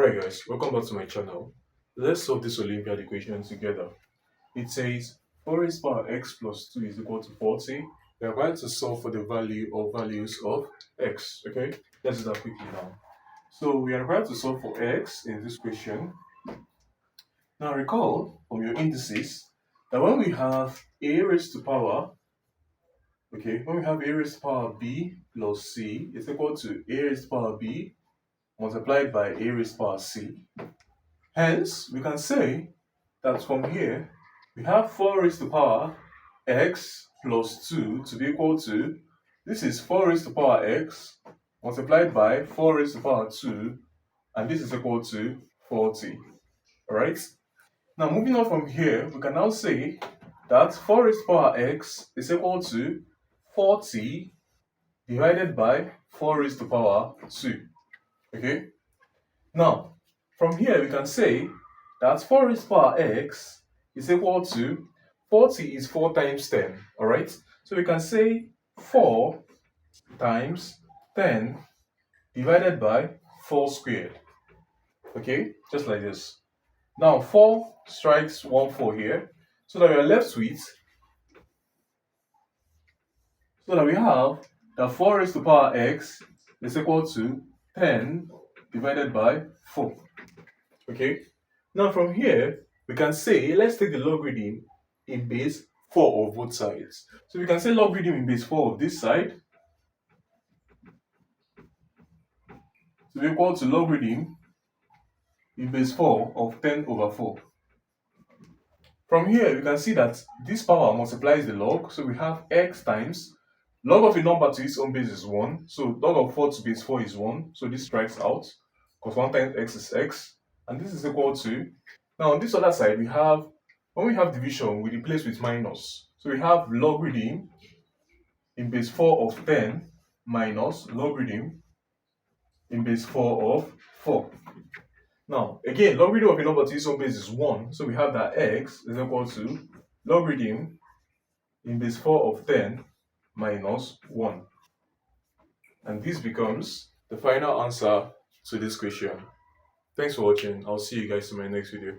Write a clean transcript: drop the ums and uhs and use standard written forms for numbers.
Alright guys, welcome back to my channel. Let's solve this Olympiad equation together. It says 4 raised power x plus 2 is equal to 40. We are going to solve for the value or values of x, okay? Let's do that quickly now. So we are going to solve for x in this question. Now recall from your indices that when we have a raised to power, when we have a raised to power b plus c is equal to a raised to power b multiplied by a raised to power c. Hence, we can say that from here, we have 4 raised to power x plus 2 to be equal to, this is 4 raised to power x multiplied by 4 raised to power 2, and this is equal to 40. Alright? Now, moving on from here, we can now say that 4 raised to power x is equal to 40 divided by 4 raised to power 2. Okay? Now, from here, we can say that 4 raised to power x is equal to 40 is 4 times 10, alright? So we can say 4 times 10 divided by 4 squared, okay? Just like this. Now, 4 strikes 1 4 here, so that we are left with, so that we have that 4 raised to power x is equal to 10 divided by 4. Okay, now from here we can say, let's take the logarithm in base 4 of both sides. So we can say logarithm in base 4 of this side to be equal to logarithm in base 4 of 10 over 4. From here we can see that this power multiplies the log, so we have x times log of a number to its own base is 1, so log of 4 to base 4 is 1, so this strikes out because 1 times x is x. And this is equal to, now on this other side we have, when we have division we replace with minus, so we have logarithm in base 4 of 10 minus logarithm in base 4 of 4. Now again, logarithm of a number to its own base is 1, so we have that x is equal to logarithm in base 4 of 10 minus 1, and this becomes the final answer to this question. Thanks for watching. I'll see you guys in my next video.